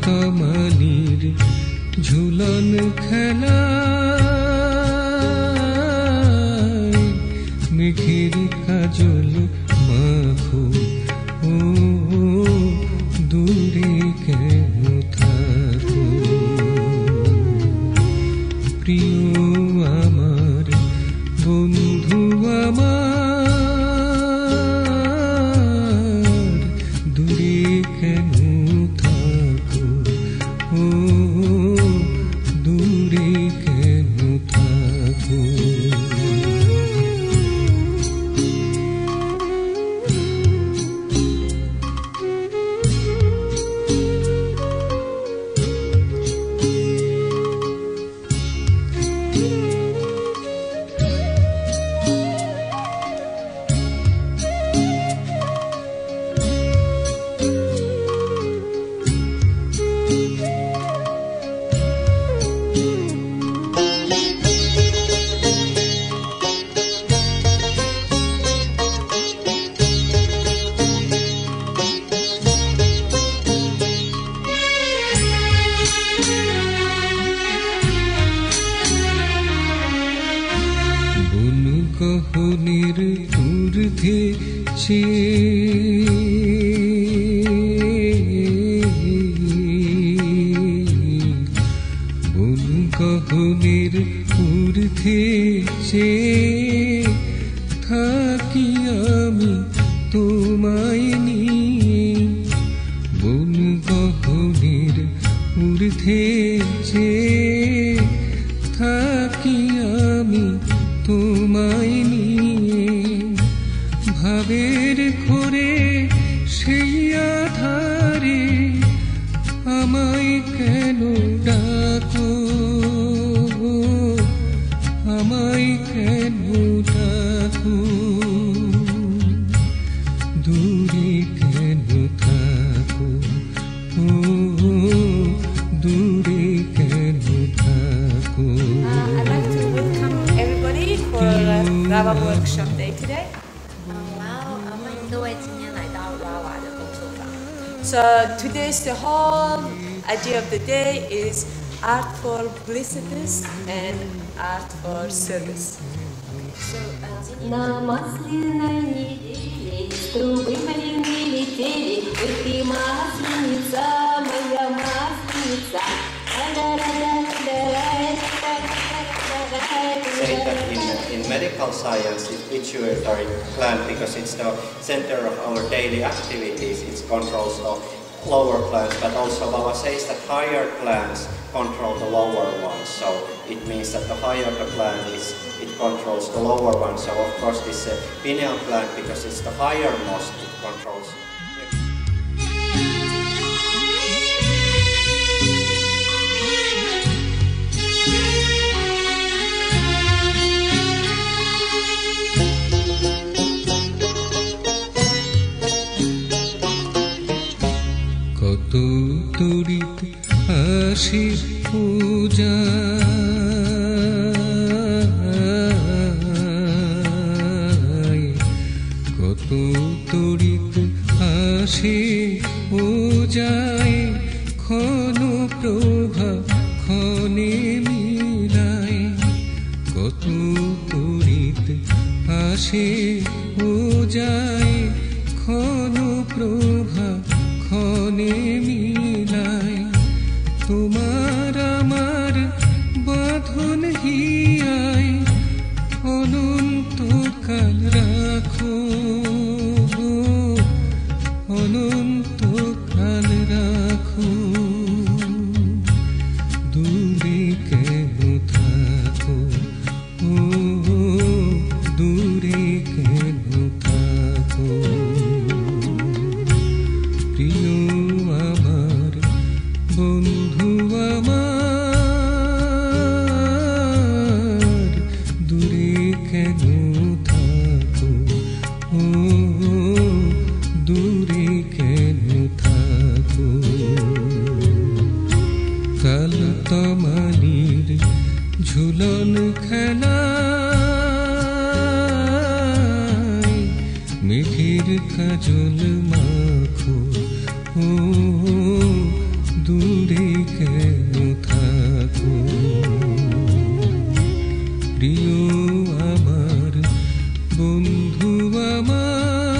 তমালির ঝুলন খেলা মেঘের কাজল মাখো ও দূরে কেন থাকো প্রিয় আমার বন্ধু আমার দূরে কেন থাকো ও দূরে কেন থাকো গহনের ঊর্ধ্বে বন গহনের ঊর্ধ্বে থাকি আমি তোমায় নিয়ে বন গহনের ঊর্ধ্বে থাকি আমি তোমায় নিয়ে ভাবের ঘোরে সেই আধারে আমায় কেন ডাকো আমায় কেন ডাকো দূরে কেন থাকো ও দূরে কেন থাকো Rawa workshop day today. So today's the whole idea of the day is art for blessedness and art for service. На масляной неделе трубы малины летели, ой ты масленица, моя масленица. Say that in medical science, it's pituitary gland because it's the center of our daily activities. It controls the lower glands, but also Baba says that higher glands control the lower ones. So it means that the higher the gland is, it controls the lower one. So of course this pineal gland, because it's the higher most, it controls. কত তড়িৎ আসে পূজা কত তড়িৎ আসে পূজায় ক্ষণ প্রভা ক্ষণে মিলায় কত তড়িৎ আসে পূজায় ক্ষণ প্রভা ক্ষণে মিলায় তোমার আমার বাঁধন হিয়ায় অনন্তকাল রাখো অনন্তকাল রাখো দূরে কেন থাকো ও দূরে কেন থাকো প্রিয় আমার বন্ধু আমার দূরে কেন থাকো ও দূরে কেন থাকো কাল তমালির ঝুলন খেলা মেঘের কাজল মাখো ও দূর দূরে কেন থাকো প্রিয় আমার বন্ধু আমার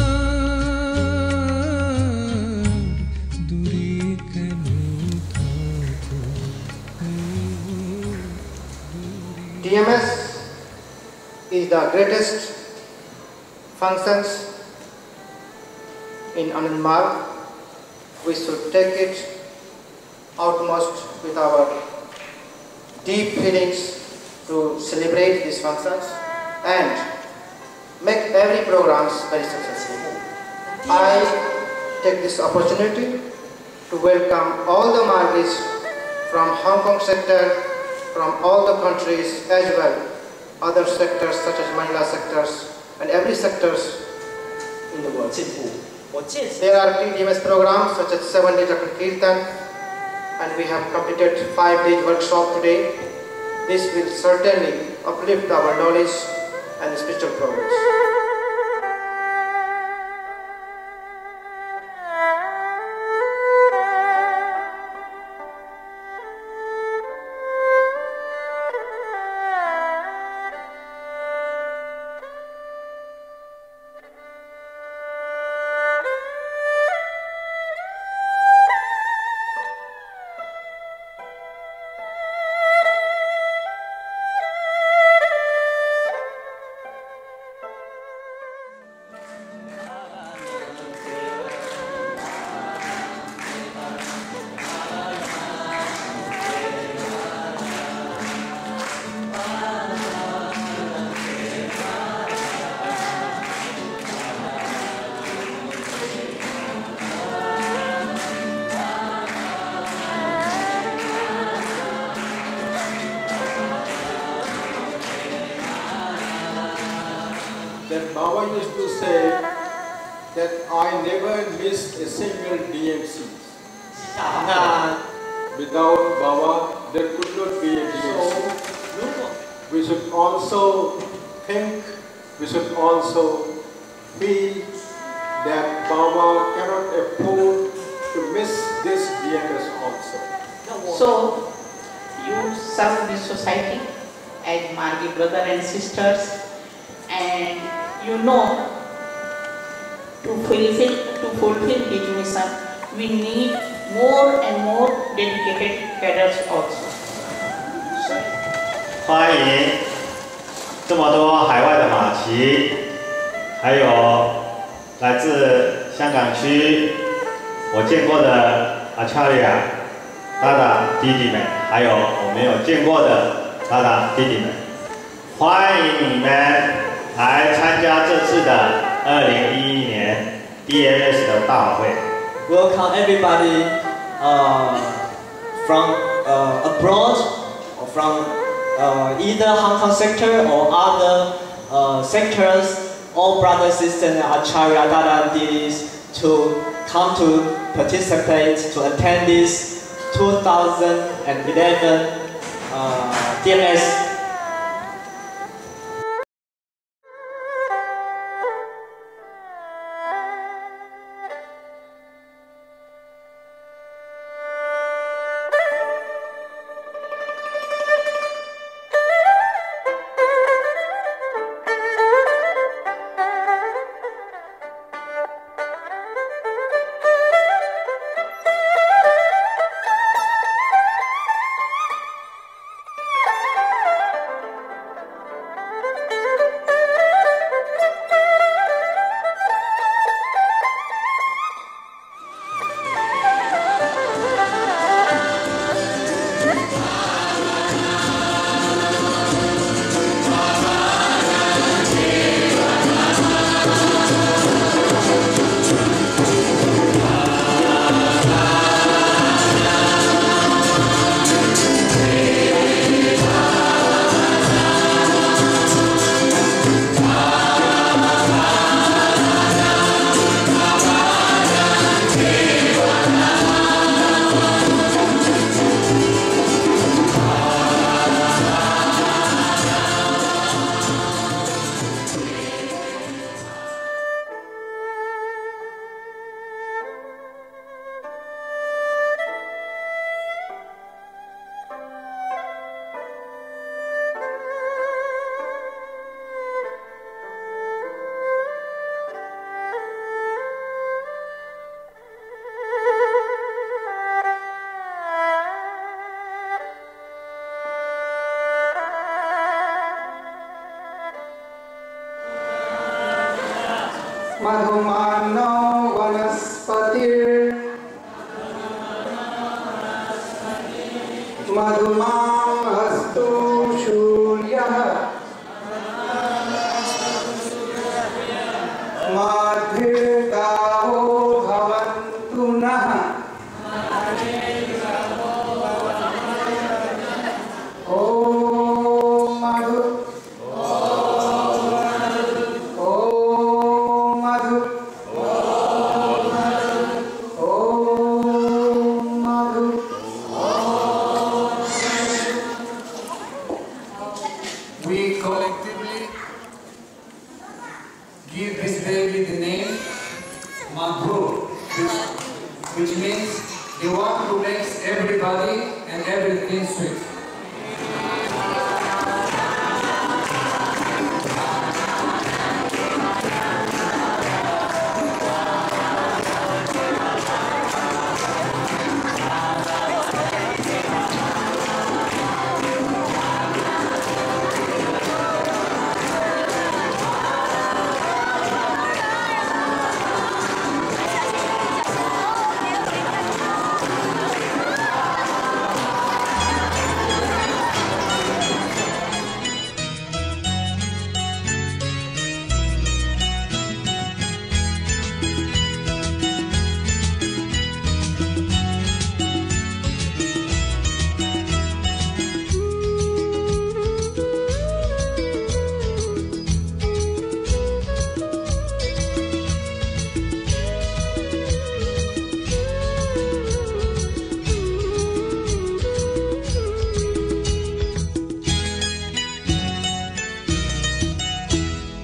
দূরে কেন থাকো DMS is the greatest functions in Anand Marg. We should take it utmost with our deep feelings to celebrate these functions and make every programs very successful. I take this opportunity to welcome all the Margis from Hong Kong sector, from all the countries as well, other sectors such as Manila sectors and every sectors in the world. There are DMS programs such as 7 days of Kirtan, and we have completed 5 days workshop today. This will certainly uplift our knowledge and spiritual progress. That Baba used to say that I never missed a single DMC. Without Baba, there could not be a DMC. We should also think, we should also feel that Baba cannot afford to miss this DMS also. So, you serve this society as Margi brother and sisters, and you know, to fulfill his mission, we need more and more dedicated cadres also. 欢迎这么多海外的马旗，还有来自香港区我见过的阿恰利亚达达弟弟们，还有我没有见过的达达弟弟们，欢迎你们来参加这次的2011年 DMS 的大会。Welcome everybody from abroad or from either Hong Kong sector or other sectors. All brothers, sisters, and Acharya Dada deities to come to participate to attend this 2011 DMS. मधुमां हस्तु सूर्यः माध्वीर्गावो भवन्तु नः which means the one who makes everybody and everything sweet.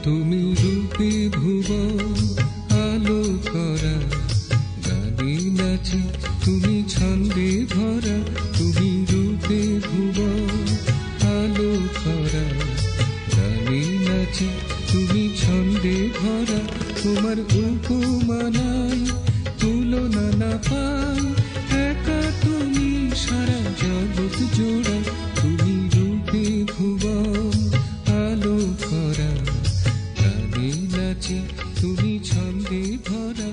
তুমি রূপে ভুব আলো করা গানে নাচি তুমি ছন্দে ভরা তুমি রূপে ভুব আলো করা গানে নাচি তুমি ছন্দে ভরা তোমার উপমানাই তুলনা না পাই একা তুমি সারা জগৎ জোড়া তুমি রূপে ভুব আলো করা নাচি তুমি ছন্দে ভরা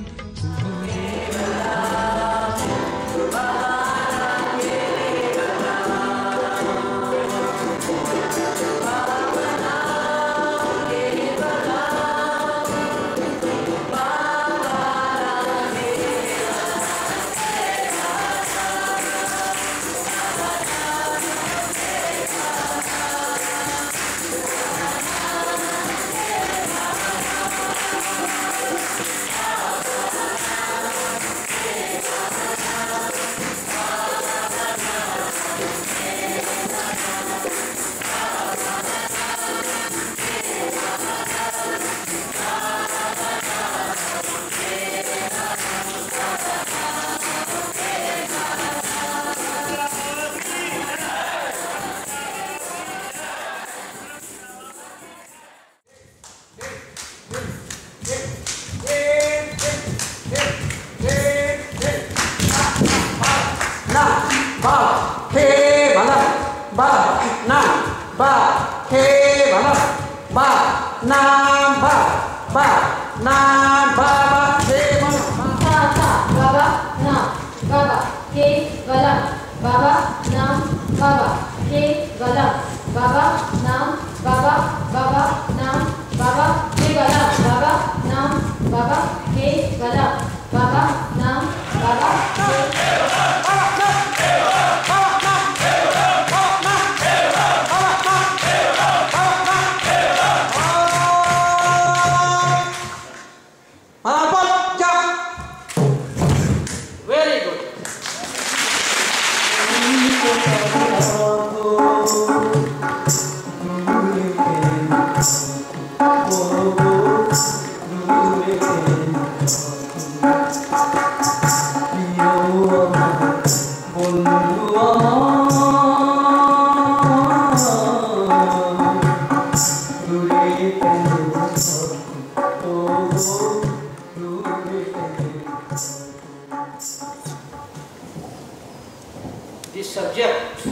The subject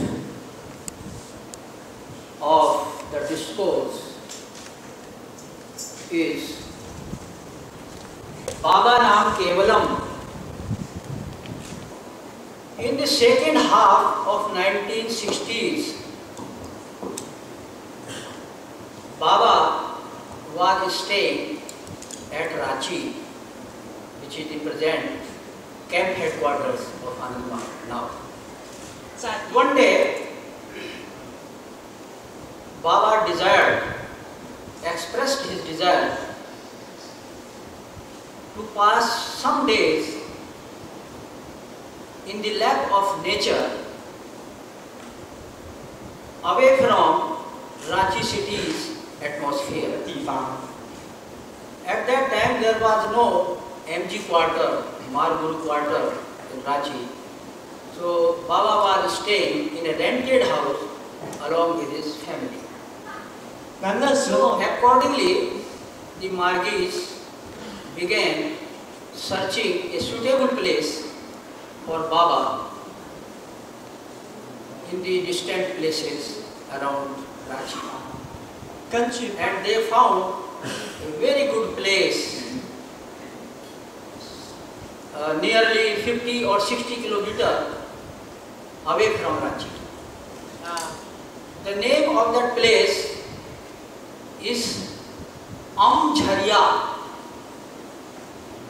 of the discourse is Baba Naam Kevalam. In the second half of 19th was staying at Ranchi, which is the present camp headquarters of Anand Marg now. One day, Baba expressed his desire to pass some days in the lap of nature, away from Ranchi city's atmosphere. At that time there was no MG quarter, Marguru quarter in Ranchi. So Baba was staying in a rented house along with his family. So accordingly, the Margis began searching a suitable place for Baba in the distant places around Ranchi. And they found a very good place, nearly 50 or 60 kilometers away from Ranchi. The name of that place is Amcharya.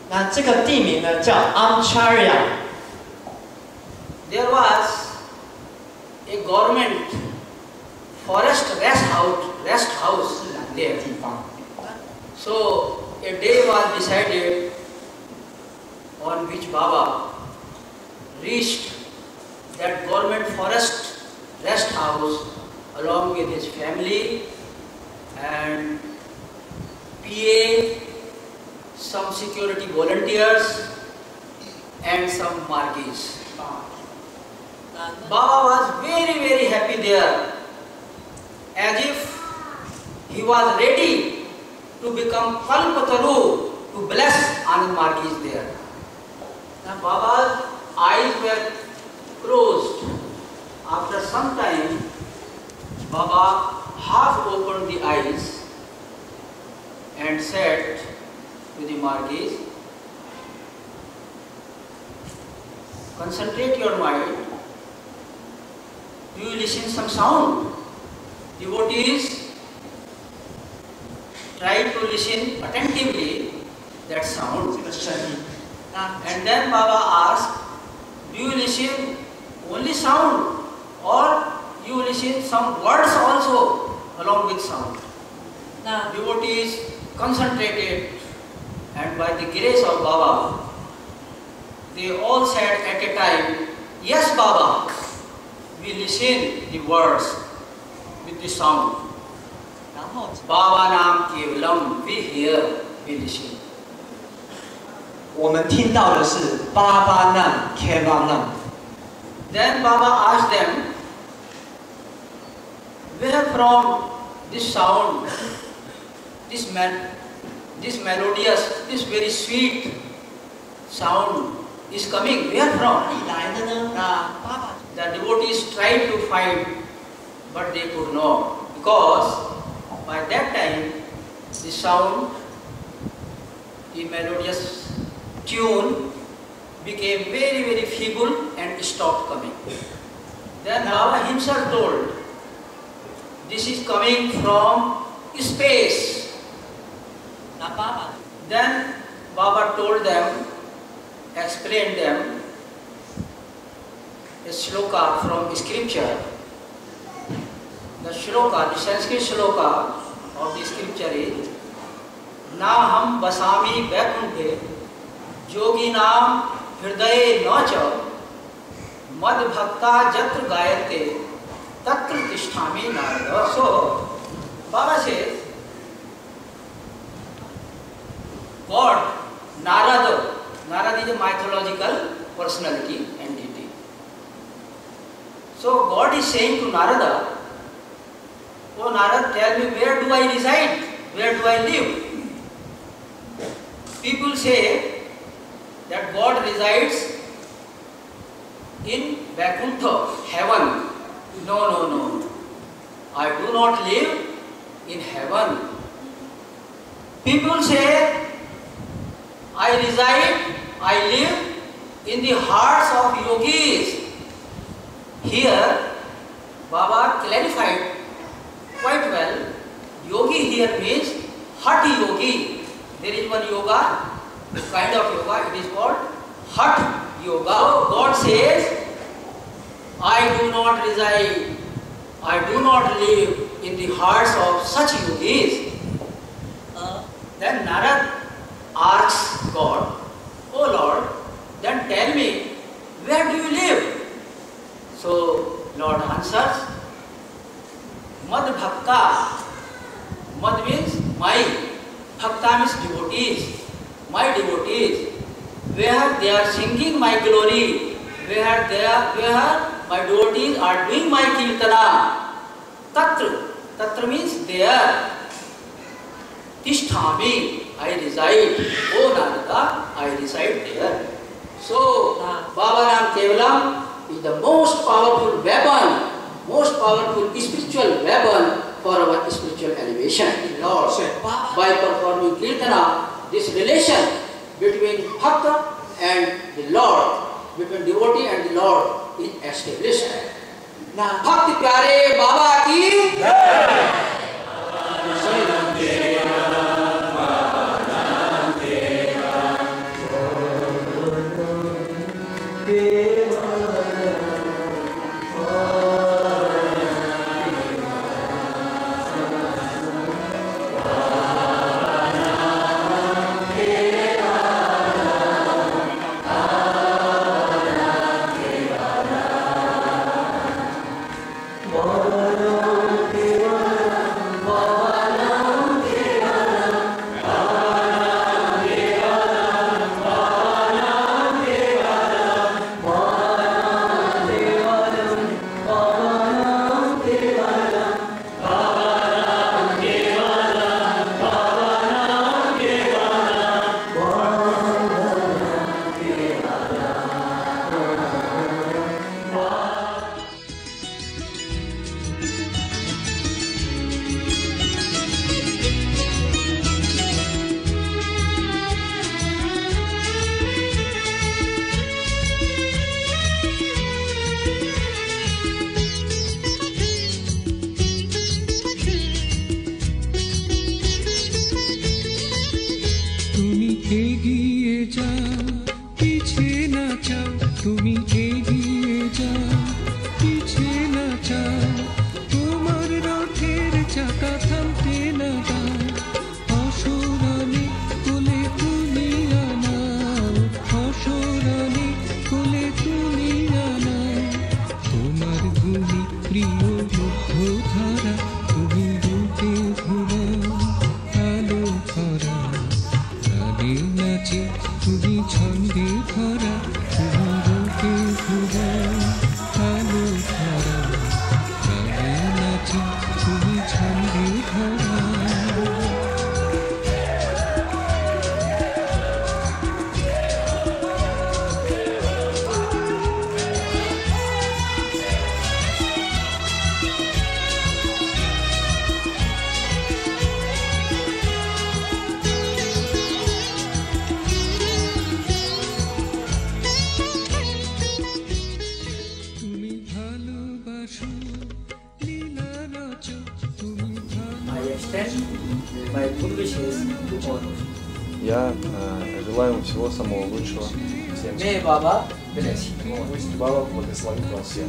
那这个地名呢叫 Amcharya。 There was a government forest rest house there. So a day was decided on which Baba reached that government forest rest house along with his family and PA, some security volunteers and some Margis. Baba was very, very happy there, as if he was ready to become Kalpataru, to bless Anand Margis there. Now Baba's eyes were closed. After some time, Baba half opened the eyes and said to the Margis, concentrate your mind. Do you listen some sound? Devotees, try to listen attentively that sound. And then Baba asked, do you listen only sound or you listen some words also along with sound? Devotees concentrated, and by the grace of Baba, they all said at a time, yes Baba, we listen the words with the sound. Baba Nam Kevalam, we hear, we listen. 我们听到的是巴巴难 Kevalam。 Then Baba asked them, where from this sound, this melodious, this very sweet sound is coming? Where from? The devotees tried to find, but they could not, because by that time the sound, the melodious tune became very, very feeble and stopped coming. Then Baba himself told, this is coming from space. Then Baba told them, explained them a shloka from scripture. The shloka, the Sanskrit shloka of the scripture is, Naham basami vaikunthe yoginam hridaye nacha mad bhakta jatra gayate tatra tisthami narada. So Baba says, God, Narada is a mythological personality and deity. So God is saying to Narada, oh Narada, tell me, where do I reside? Where do I live? People say that God resides in Vaikuntha, heaven. No. I do not live in heaven. People say, I live in the hearts of yogis. Here, Baba clarified quite well. Yogi here means Hatha Yogi. There is one yoga, this kind of yoga, it is called Hatha Yoga. God says, I do not reside, I do not live in the hearts of such yogis. Then Narad asks God, Oh Lord, then tell me, where do you live? So Lord answers, Mad Bhakta. Mad means my. Bhakta means devotees. My devotees. Where they are singing my glory. Where my devotees are doing my kirtana. Tatra means there. Tisthami, I reside. Oh Narada, I reside there. So, Baba Ram Kevalam is the most powerful weapon, most powerful spiritual weapon for our spiritual elevation. Lord, by performing kirtana, this relation between Bhakta and the Lord, between devotee and the Lord is established. Bhakti Pyare Baba ki Я желаю вам всего самого лучшего. Всем. Пусть Баба благословит вас всех.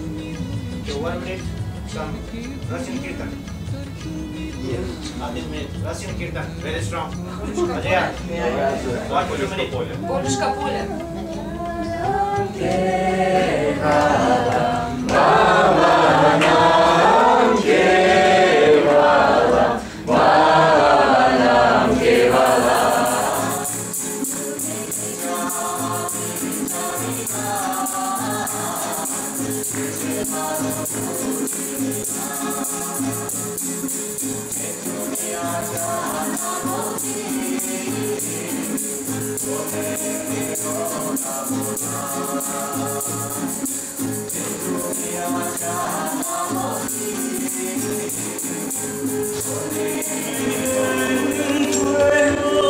Russian Kirtan, very strong. Ajay, what will you say? Полюшка Поля.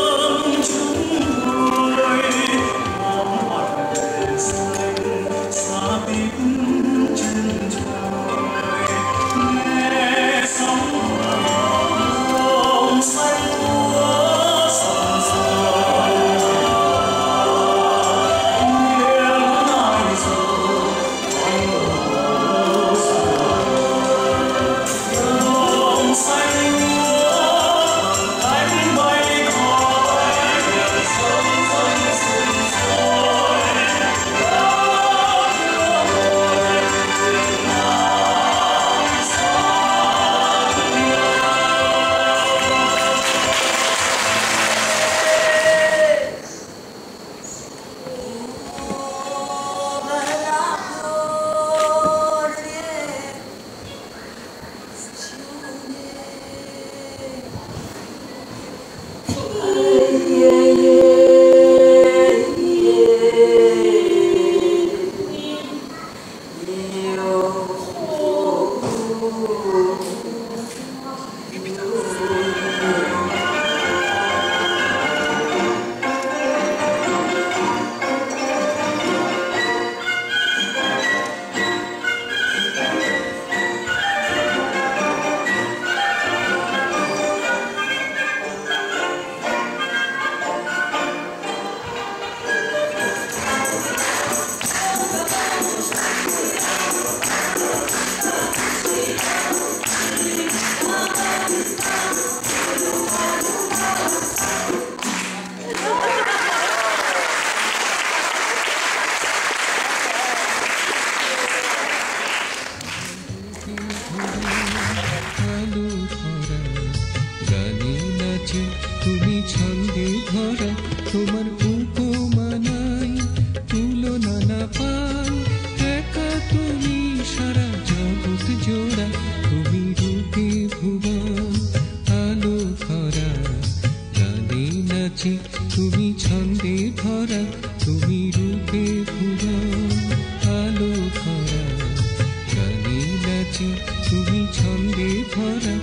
Hãy subscribe cho kênh Ghiền Mì Gõ để không bỏ lỡ তুমি ছন্দে ভরা